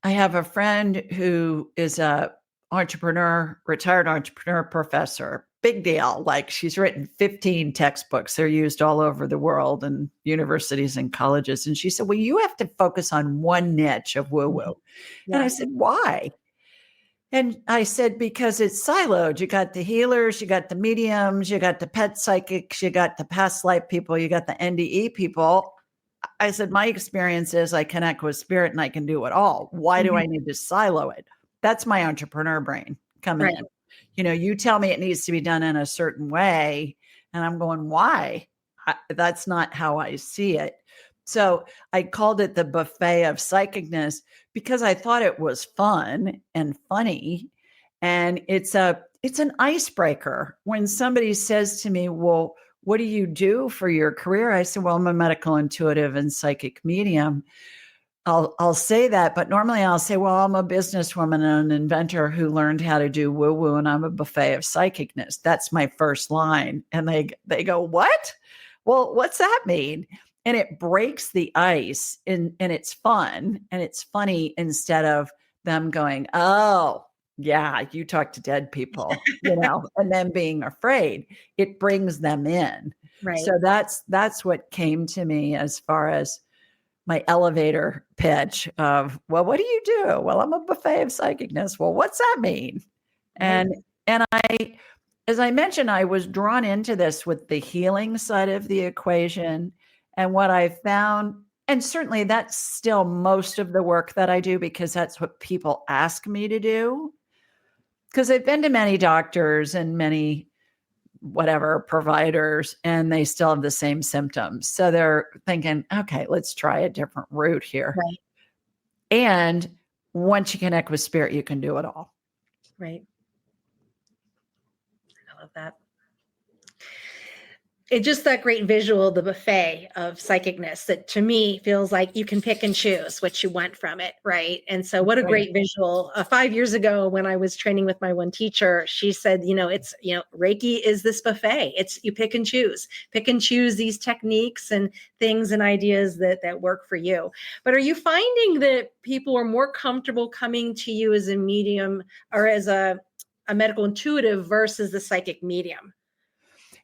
I have a friend who is a entrepreneur, retired entrepreneur professor. Big deal. Like she's written 15 textbooks. They're used all over the world in universities and colleges. And she said, well, you have to focus on one niche of woo Mhm. woo. And I Yeah. said, why? And I said, because it's siloed. You got the healers, you got the mediums, you got the pet psychics, you got the past life people, you got the NDE people. I said, my experience is I connect with spirit and I can do it all. Why do Mhm. I need to silo it? That's my entrepreneur brain coming Right. in. You tell me it needs to be done in a certain way. And I'm going, why? That's not how I see it. So I called it the buffet of psychicness because I thought it was fun and funny. And it's an icebreaker. When somebody says to me, well, what do you do for your career? I said, well, I'm a medical intuitive and psychic medium. I'll say that, but normally I'll say, well, I'm a businesswoman and an inventor who learned how to do woo woo, and I'm a buffet of psychicness. That's my first line, and they go, what? Well, what's that mean? And it breaks the ice, and it's fun and it's funny instead of them going, oh yeah, you talk to dead people, and then being afraid. It brings them in. Right. So that's what came to me as far as my elevator pitch of, well, what do you do? Well, I'm a buffet of psychicness. Well, what's that mean? Right. And I, as I mentioned, I was drawn into this with the healing side of the equation. And what I found, and certainly that's still most of the work that I do because that's what people ask me to do. Because I've been to many doctors and many whatever providers and they still have the same symptoms. So they're thinking, okay, let's try a different route here. Right. And once you connect with spirit, you can do it all. Right. I love that. It's just that great visual, the buffet of psychicness, that to me feels like you can pick and choose what you want from it. Right. And so what a Right. great visual. 5 years ago, when I was training with my one teacher, she said, it's, Reiki is this buffet. It's you pick and choose these techniques and things and ideas that work for you. But are you finding that people are more comfortable coming to you as a medium or as a medical intuitive versus the psychic medium?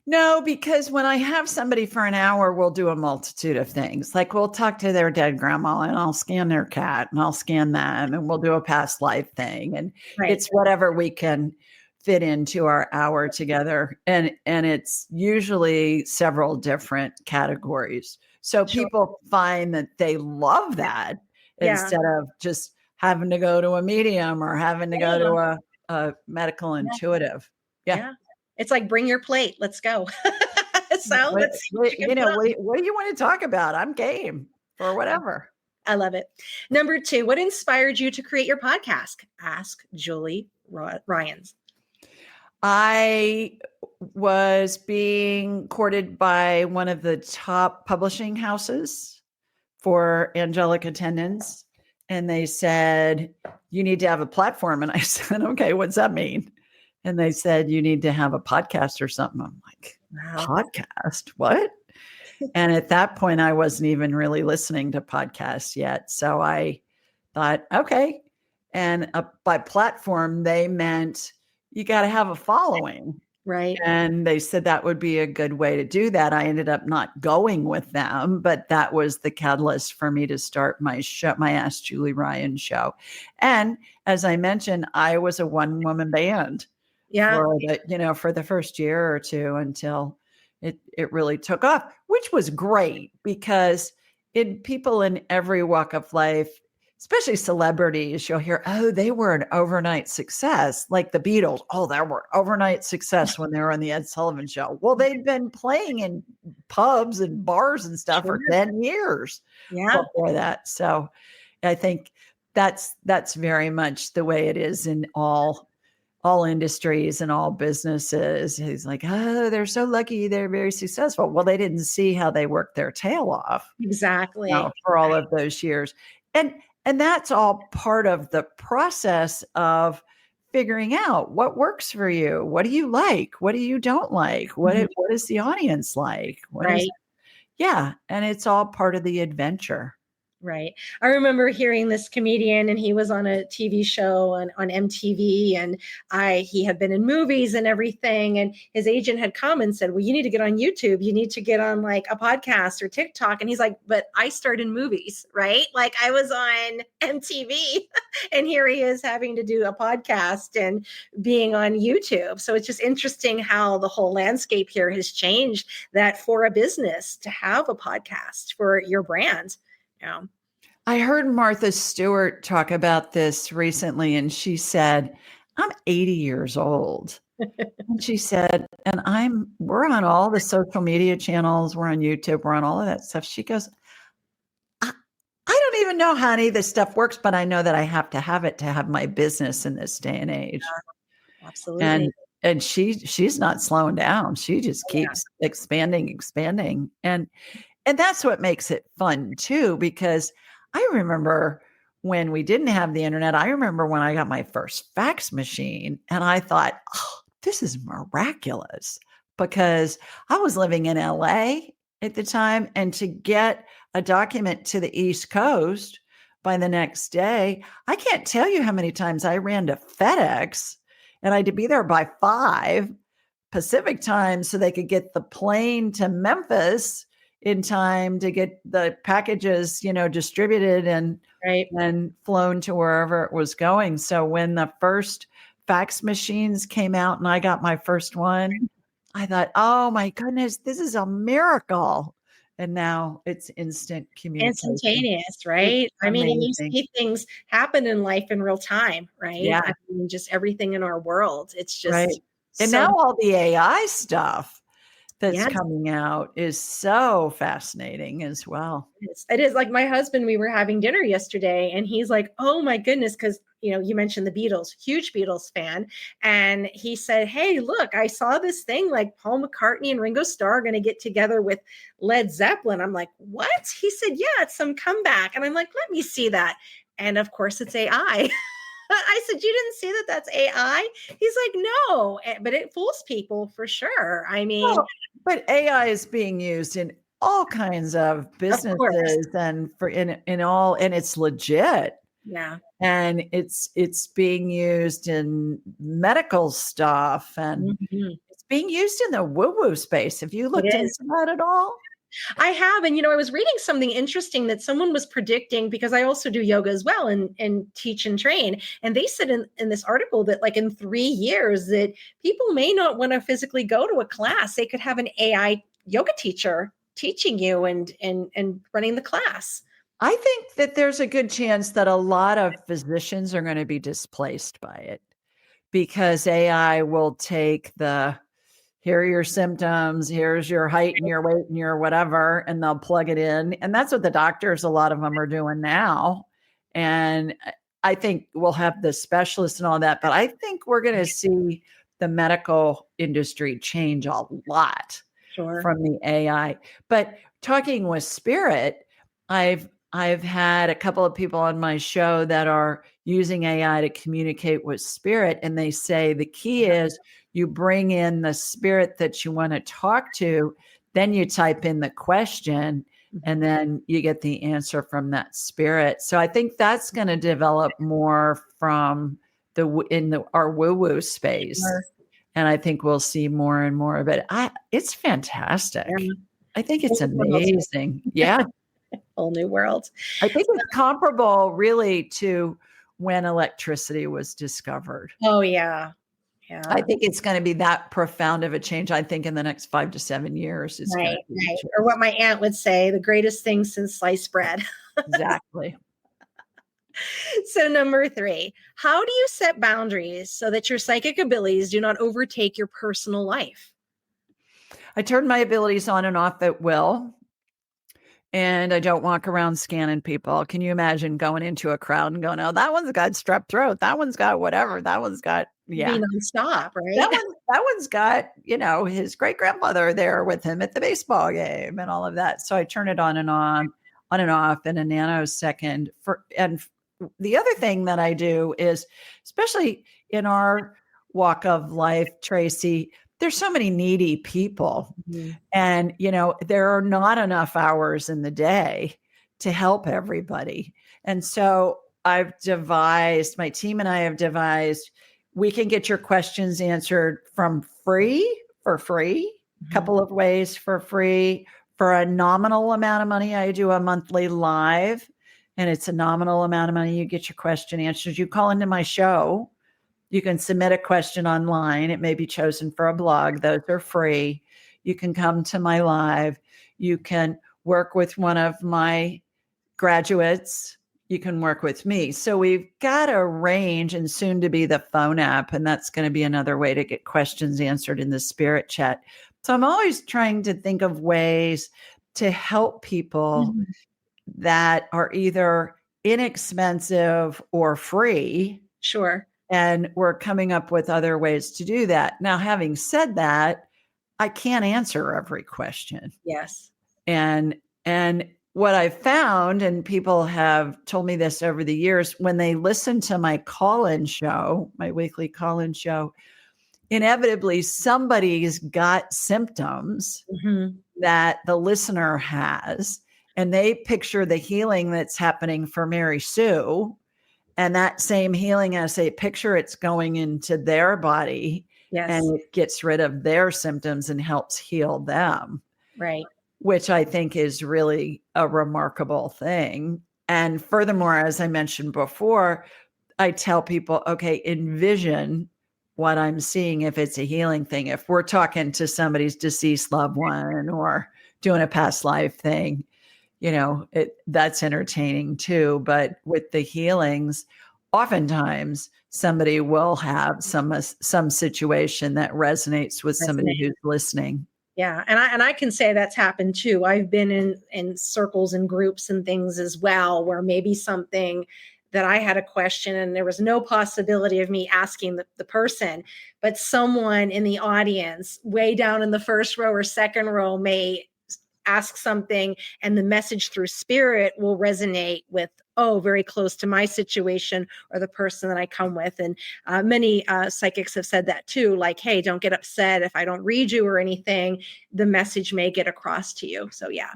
No, because when I have somebody for an hour, we'll do a multitude of things. Like we'll talk to their dead grandma and I'll scan their cat and I'll scan them and we'll do a past life thing. And Right. it's whatever we can fit into our hour together. And it's usually several different categories. So Sure. people find that they love that Yeah. instead of just having to go to a medium or having to go to a medical intuitive. Yeah. It's like, bring your plate. Let's go. So let's see what you can put on. What do you want to talk about? I'm game for whatever. I love it. Number 2, what inspired you to create your podcast? Ask Julie Ryans. I was being courted by one of the top publishing houses for angelic attendants. And they said, you need to have a platform. And I said, okay, what's that mean? And they said, you need to have a podcast or something. I'm like, Wow. podcast? What? And at that point, I wasn't even really listening to podcasts yet. So I thought, okay. And by platform, they meant you got to have a following. Right. And they said that would be a good way to do that. I ended up not going with them, but that was the catalyst for me to start my show, my Ask Julie Ryan show. And as I mentioned, I was a one-woman band for the first year or two until it really took off, which was great because people in every walk of life, especially celebrities, you'll hear, oh, they were an overnight success, like the Beatles. Oh, they were overnight success when they were on the Ed Sullivan Show. Well, they'd been playing in pubs and bars and stuff for 10 years before that. So I think that's very much the way it is in all industries and all businesses. He's like, oh, they're so lucky. They're very successful. Well, they didn't see how they worked their tail off. Exactly. For all of those years. And that's all part of the process of figuring out what works for you. What do you like? What do you don't like? What is the audience like? And it's all part of the adventure. Right. I remember hearing this comedian, and he was on a TV show on MTV, and he had been in movies and everything. And his agent had come and said, well, you need to get on YouTube. You need to get on like a podcast or TikTok. And he's like, but I starred in movies, right? Like I was on MTV and here he is having to do a podcast and being on YouTube. So it's just interesting how the whole landscape here has changed, that for a business to have a podcast for your brand. Yeah. I heard Martha Stewart talk about this recently, and she said, I'm 80 years old. And she said, and we're on all the social media channels, we're on YouTube, we're on all of that stuff. She goes, I don't even know how any of this stuff works, but I know that I have to have it to have my business in this day and age. Yeah, absolutely. And she's not slowing down. She just keeps expanding. And that's what makes it fun too, because I remember when we didn't have the internet, I remember when I got my first fax machine and I thought, oh, this is miraculous, because I was living in LA at the time. And to get a document to the East Coast by the next day, I can't tell you how many times I ran to FedEx and I had to be there by 5 Pacific time so they could get the plane to Memphis in time to get the packages, distributed and flown to wherever it was going. So when the first fax machines came out and I got my first one, I thought, oh my goodness, this is a miracle. And now it's instant communication. Instantaneous, right? I mean, and you see things happen in life in real time, right? Yeah. I mean, just everything in our world. It's just right. And now all the AI stuff that's coming out is so fascinating as well. It is. Like my husband, we were having dinner yesterday and he's like, oh my goodness, because you mentioned the Beatles, huge Beatles fan. And he said, hey, look, I saw this thing like Paul McCartney and Ringo Starr are going to get together with Led Zeppelin. I'm like, what? He said, yeah, it's some comeback. And I'm like, let me see that. And of course it's AI. I said, you didn't see that that's AI? He's like, no, but it fools people for sure. I mean, but AI is being used in all kinds of businesses and in all, and it's legit. Yeah. And it's being used in medical stuff and it's being used in the woo-woo space. Have you looked into that at all? I have. And, I was reading something interesting that someone was predicting, because I also do yoga as well and teach and train. And they said in this article that like in 3 years that people may not want to physically go to a class. They could have an AI yoga teacher teaching you and running the class. I think that there's a good chance that a lot of physicians are going to be displaced by it because AI will take here are your symptoms, here's your height and your weight and your whatever, and they'll plug it in. And that's what the doctors, a lot of them are doing now. And I think we'll have the specialists and all that, but I think we're going to see the medical industry change a lot from the AI. But talking with spirit, I've had a couple of people on my show that are using AI to communicate with spirit, and they say the key is you bring in the spirit that you want to talk to, then you type in the question, and then you get the answer from that spirit. So I think that's going to develop more from our woo-woo space. Sure. And I think we'll see more and more of it. It's fantastic. Yeah. I think it's amazing. Yeah. Whole new world. I think it's comparable really to when electricity was discovered. Oh, yeah. Yeah. I think it's going to be that profound of a change. I think in the next 5 to 7 years. Right. Or what my aunt would say, the greatest thing since sliced bread. Exactly. So number 3, how do you set boundaries so that your psychic abilities do not overtake your personal life? I turn my abilities on and off at will. And I don't walk around scanning people. Can you imagine going into a crowd and going, oh, that one's got strep throat. That one's got whatever. That one's got, yeah. Be nonstop, right? That one's got, his great grandmother there with him at the baseball game and all of that. So I turn it on and off in a nanosecond. And the other thing that I do is, especially in our walk of life, Tracy, there's so many needy people. Mm-hmm. And, there are not enough hours in the day to help everybody. And so my team and I have devised, we can get your questions answered for free, mm-hmm. couple of ways for free. For a nominal amount of money, I do a monthly live, and it's a nominal amount of money. You get your question answered. You call into my show. You can submit a question online. It may be chosen for a blog. Those are free. You can come to my live. You can work with one of my graduates. You can work with me. So we've got a range, and soon to be the phone app. And that's going to be another way to get questions answered in the spirit chat. So I'm always trying to think of ways to help people mm-hmm. that are either inexpensive or free. Sure. And we're coming up with other ways to do that. Now, having said that, I can't answer every question. Yes. And what I've found, and people have told me this over the years, when they listen to my call-in show, my weekly call-in show, inevitably somebody's got symptoms mm-hmm. that the listener has, and they picture the healing that's happening for Mary Sue. And that same healing, as they picture, it's going into their body. Yes. And it gets rid of their symptoms and helps heal them. Right. Which I think is really a remarkable thing. And furthermore, as I mentioned before, I tell people, okay, envision what I'm seeing if it's a healing thing. If we're talking to somebody's deceased loved one or doing a past life thing, that's entertaining too. But with the healings, oftentimes somebody will have some situation that resonates with somebody who's listening. Yeah. And I can say that's happened too. I've been in circles and groups and things as well, where maybe something that I had a question and there was no possibility of me asking the person, but someone in the audience way down in the first row or second row may ask something, and the message through spirit will resonate with, very close to my situation or the person that I come with. And many psychics have said that too, like, hey, don't get upset if I don't read you or anything. The message may get across to you. So, yeah.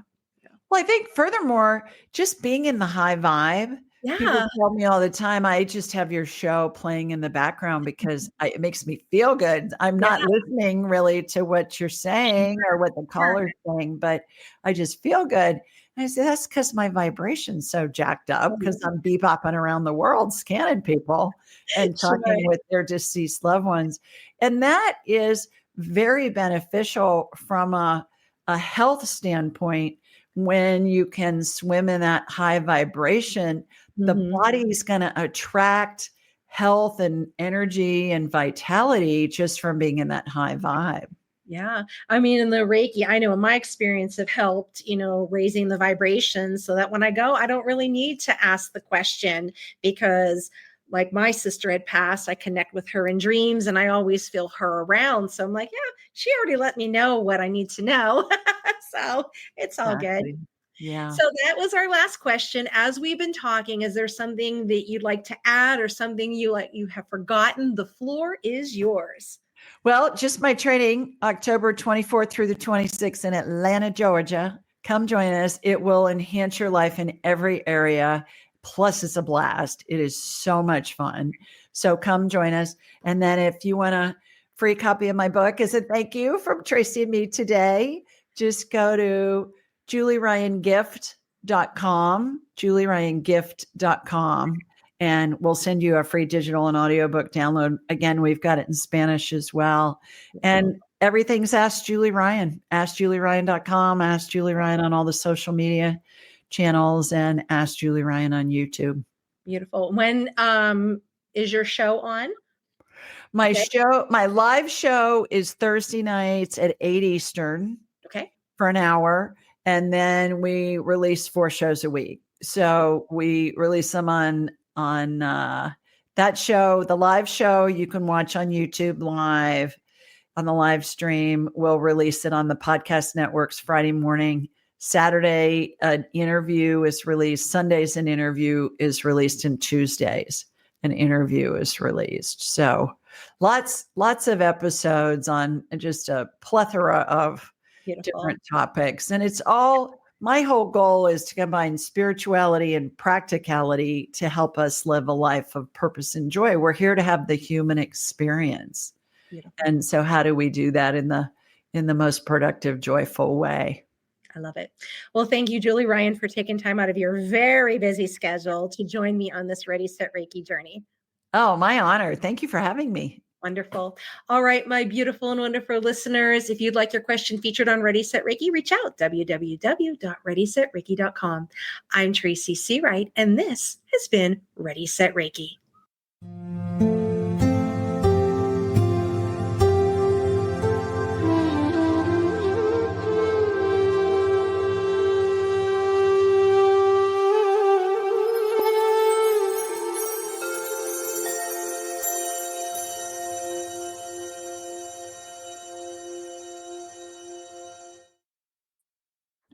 Well, I think furthermore, just being in the high vibe, People Yeah. tell me all the time, I just have your show playing in the background because it makes me feel good. I'm Yeah. not listening really to what you're saying or what the Sure. caller's saying, but I just feel good. And I say, that's because my vibration's so jacked up because I'm bebopping around the world scanning people and Sure. talking with their deceased loved ones. And that is very beneficial from a health standpoint when you can swim in that high vibration. The Mhm. body's going to attract health and energy and vitality just from being in that high vibe. Yeah. I mean, in the Reiki, I know in my experience have helped, raising the vibrations so that when I go, I don't really need to ask the question because like my sister had passed, I connect with her in dreams and I always feel her around. So I'm like, yeah, she already let me know what I need to know. So it's all good. Exactly. Yeah. So that was our last question. As we've been talking, is there something that you'd like to add or something you have forgotten? The floor is yours. Well, just my training, October 24th through the 26th in Atlanta, Georgia. Come join us. It will enhance your life in every area. Plus, it's a blast. It is so much fun. So come join us. And then if you want a free copy of my book as a thank you from Tracy and me today, just go to julieryangift.com, julieryangift.com, and we'll send you a free digital and audiobook download. Again, we've got it in Spanish as well. And everything's Ask Julie Ryan, askjulieryan.com, Ask Julie Ryan on all the social media channels, and Ask Julie Ryan on YouTube. Beautiful. When is your show on? Okay. My live show is Thursday nights at 8 Eastern Okay. for an hour. And then we release 4 shows a week. So we release them on that show. The live show you can watch on YouTube live on the live stream. We'll release it on the podcast networks Friday morning. Saturday, an interview is released. Sundays, an interview is released, and Tuesdays, an interview is released. So lots of episodes on just a plethora of Beautiful. different topics. And it's all, my whole goal is to combine spirituality and practicality to help us live a life of purpose and joy. We're here to have the human experience. Beautiful. And so how do we do that in the most productive, joyful way? I love it. Well, thank you, Julie Ryan, for taking time out of your very busy schedule to join me on this Ready, Set, Reiki journey. Oh, my honor. Thank you for having me. Wonderful. All right, my beautiful and wonderful listeners, if you'd like your question featured on Ready, Set, Reiki, reach out, www.readysetreiki.com. I'm Tracy C. Wright, and this has been Ready, Set, Reiki.